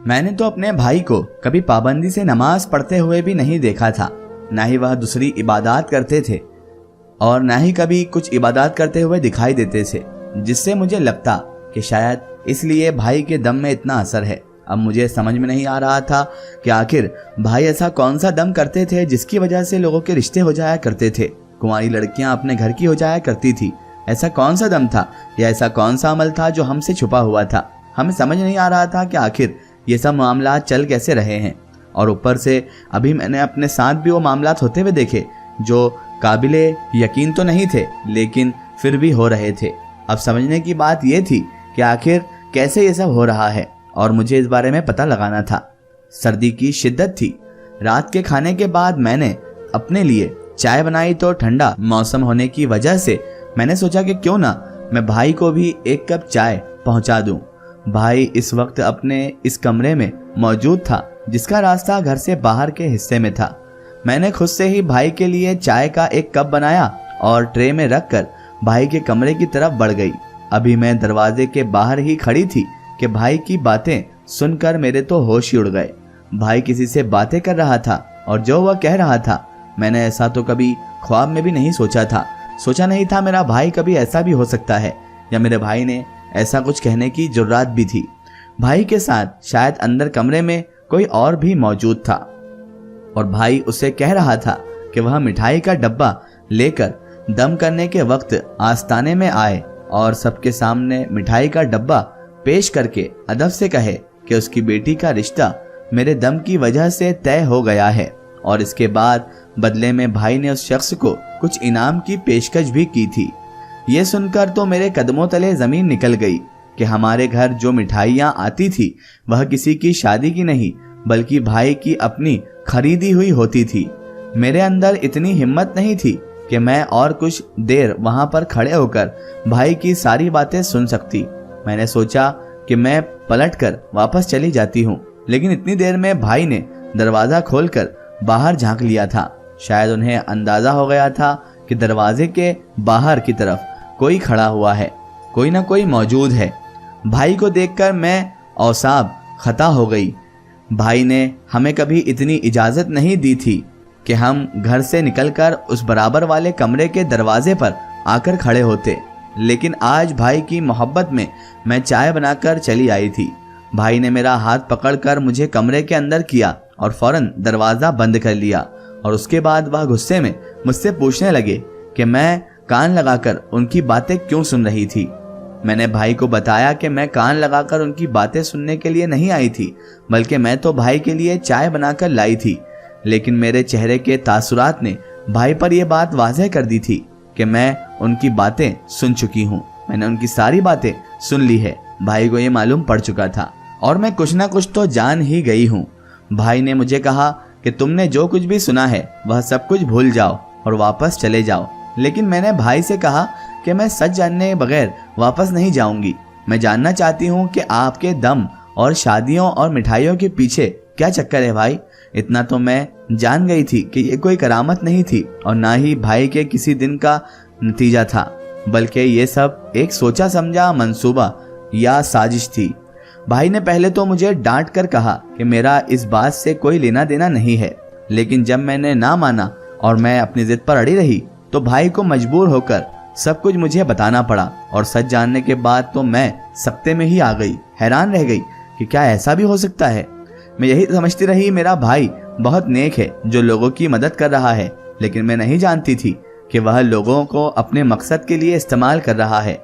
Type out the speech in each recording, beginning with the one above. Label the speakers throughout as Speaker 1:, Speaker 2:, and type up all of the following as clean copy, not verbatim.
Speaker 1: میں نے تو اپنے بھائی کو کبھی پابندی سے نماز پڑھتے ہوئے بھی نہیں دیکھا تھا، نہ ہی وہ دوسری عبادات کرتے تھے اور نہ ہی کبھی کچھ عبادات کرتے ہوئے دکھائی دیتے تھے، جس سے مجھے لگتا کہ شاید اس لیے بھائی کے دم میں اتنا اثر ہے۔ اب مجھے سمجھ میں نہیں آ رہا تھا کہ آخر بھائی ایسا کون سا دم کرتے تھے جس کی وجہ سے لوگوں کے رشتے ہو جایا کرتے تھے، کنواری لڑکیاں اپنے گھر کی ہو جایا کرتی تھی۔ ایسا کون سا دم تھا یا ایسا کون سا عمل تھا جو ہم سے چھپا ہوا تھا؟ ہمیں سمجھ نہیں آ رہا تھا کہ آخر یہ سب معاملات چل کیسے رہے ہیں۔ اور اوپر سے ابھی میں نے اپنے ساتھ بھی وہ معاملات ہوتے ہوئے دیکھے جو قابل یقین تو نہیں تھے لیکن پھر بھی ہو رہے تھے۔ اب سمجھنے کی بات یہ تھی کہ آخر کیسے یہ سب ہو رہا ہے اور مجھے اس بارے میں پتہ لگانا تھا۔ سردی کی شدت تھی۔ رات کے کھانے کے بعد میں نے اپنے لیے چائے بنائی تو ٹھنڈا موسم ہونے کی وجہ سے میں نے سوچا کہ کیوں نہ میں بھائی کو بھی ایک کپ چائے پہنچا دوں۔ بھائی اس وقت اپنے اس کمرے میں موجود تھا جس کا راستہ گھر سے باہر کے حصے میں تھا۔ میں نے خود سے ہی بھائی کے لیے چائے کا ایک کپ بنایا اور ٹرے میں رکھ کر بھائی کے کمرے کی طرف بڑھ گئی۔ ابھی میں دروازے کے باہر ہی کھڑی تھی کہ بھائی کی باتیں سن کر میرے تو ہوش ہی اڑ گئے۔ بھائی کسی سے باتیں کر رہا تھا اور جو وہ کہہ رہا تھا میں نے ایسا تو کبھی خواب میں بھی نہیں سوچا تھا۔ سوچا نہیں تھا میرا بھائی کبھی ایسا بھی ہو سکتا ہے یا میرے بھائی نے ایسا کچھ کہنے کی جرات بھی تھی۔ بھائی کے ساتھ شاید اندر کمرے میں کوئی اور بھی موجود تھا اور بھائی اسے کہہ رہا تھا کہ وہ مٹھائی کا ڈبہ لے کر دم کرنے کے وقت آستانے میں آئے اور سب کے سامنے مٹھائی کا ڈبہ پیش کر کے ادب سے کہے کہ اس کی بیٹی کا رشتہ میرے دم کی وجہ سے طے ہو گیا ہے، اور اس کے بعد بدلے میں بھائی نے اس شخص کو کچھ انعام کی پیشکش بھی کی تھی۔ یہ سن کر تو میرے قدموں تلے زمین نکل گئی کہ ہمارے گھر جو مٹھائیاں آتی تھی وہ کسی کی شادی کی نہیں بلکہ بھائی کی اپنی خریدی ہوئی ہوتی تھی۔ میرے اندر اتنی ہمت نہیں تھی کہ میں اور کچھ دیر وہاں پر کھڑے ہو کر بھائی کی ساری باتیں سن سکتی۔ میں نے سوچا کہ میں پلٹ کر واپس چلی جاتی ہوں، لیکن اتنی دیر میں بھائی نے دروازہ کھول کر باہر جھانک لیا تھا۔ شاید انہیں اندازہ ہو گیا تھا کہ دروازے کے باہر کی طرف کوئی کھڑا ہوا ہے، کوئی نہ کوئی موجود ہے۔ بھائی کو دیکھ کر میں اعصاب خطا ہو گئی۔ بھائی نے ہمیں کبھی اتنی اجازت نہیں دی تھی کہ ہم گھر سے نکل کر اس برابر والے کمرے کے دروازے پر آ کر کھڑے ہوتے، لیکن آج بھائی کی محبت میں میں چائے بنا کر چلی آئی تھی۔ بھائی نے میرا ہاتھ پکڑ کر مجھے کمرے کے اندر کیا اور فوراً دروازہ بند کر لیا، اور اس کے بعد وہ غصے میں مجھ سے پوچھنے لگے کہ میں کان لگا کر ان کی باتیں کیوں سن رہی تھی۔ میں نے بھائی کو بتایا کہ میں کان لگا کر ان کی باتیں سننے کے لیے نہیں آئی تھی بلکہ میں تو بھائی کے لیے چائے بنا کر لائی تھی، لیکن میرے چہرے کے تاثرات نے بھائی پر یہ بات واضح کر دی تھی کہ میں ان کی باتیں سن چکی ہوں۔ میں نے ان کی ساری باتیں سن لی ہے، بھائی کو یہ معلوم پڑ چکا تھا اور میں کچھ نہ کچھ تو جان ہی گئی ہوں۔ بھائی نے مجھے کہا کہ تم نے جو کچھ بھی سنا ہے وہ سب کچھ بھول جاؤ اور واپس چلے جاؤ، لیکن میں نے بھائی سے کہا کہ میں سچ جاننے بغیر واپس نہیں جاؤں گی۔ میں جاننا چاہتی ہوں کہ آپ کے دم اور شادیوں اور مٹھائیوں کے پیچھے کیا چکر ہے بھائی۔ اتنا تو میں جان گئی تھی کہ یہ کوئی کرامت نہیں تھی اور نہ ہی بھائی کے کسی دن کا نتیجہ تھا، بلکہ یہ سب ایک سوچا سمجھا منصوبہ یا سازش تھی۔ بھائی نے پہلے تو مجھے ڈانٹ کر کہا کہ میرا اس بات سے کوئی لینا دینا نہیں ہے، لیکن جب میں نے نہ مانا اور میں اپنی ضد پر اڑی رہی تو بھائی کو مجبور ہو کر سب کچھ مجھے بتانا پڑا، اور سچ جاننے کے بعد تو میں سکتے میں ہی آ گئی، حیران رہ گئی کہ کیا ایسا بھی ہو سکتا ہے۔ میں یہی سمجھتی رہی میرا بھائی بہت نیک ہے جو لوگوں کی مدد کر رہا ہے، لیکن میں نہیں جانتی تھی کہ وہ لوگوں کو اپنے مقصد کے لیے استعمال کر رہا ہے۔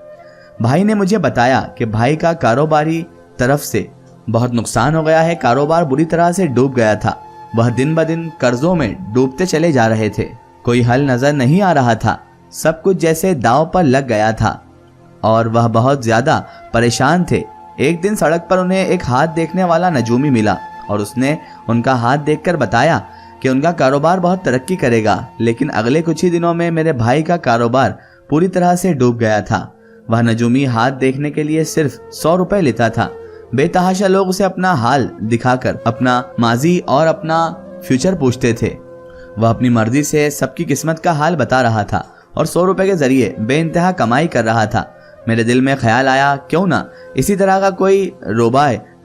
Speaker 1: بھائی نے مجھے بتایا کہ بھائی کا کاروباری طرف سے بہت نقصان ہو گیا ہے، کاروبار بری طرح سے ڈوب گیا تھا، وہ دن بدن قرضوں میں ڈوبتے چلے جا رہے تھے، کوئی حل نظر نہیں آ رہا تھا، سب کچھ جیسے داؤ پر لگ گیا تھا اور وہ بہت زیادہ پریشان تھے۔ ایک دن سڑک پر انہیں ایک ہاتھ دیکھنے والا نجومی ملا اور اس نے ان کا ہاتھ دیکھ کر بتایا کہ ان کا کاروبار بہت ترقی کرے گا، لیکن اگلے کچھ ہی دنوں میں میرے بھائی کا کاروبار پوری طرح سے ڈوب گیا تھا۔ وہ نجومی ہاتھ دیکھنے کے لیے صرف 100 روپے لیتا تھا۔ بے تحاشا لوگ اسے اپنا حال دکھا کر اپنا ماضی اور اپنا فیوچر پوچھتے تھے۔ وہ اپنی مرضی سے سب کی قسمت کا حال بتا رہا تھا اور 100 روپے کے ذریعے بے انتہا کمائی کر رہا تھا۔ میرے دل میں خیال آیا کیوں نہ اسی طرح کا کوئی روبائے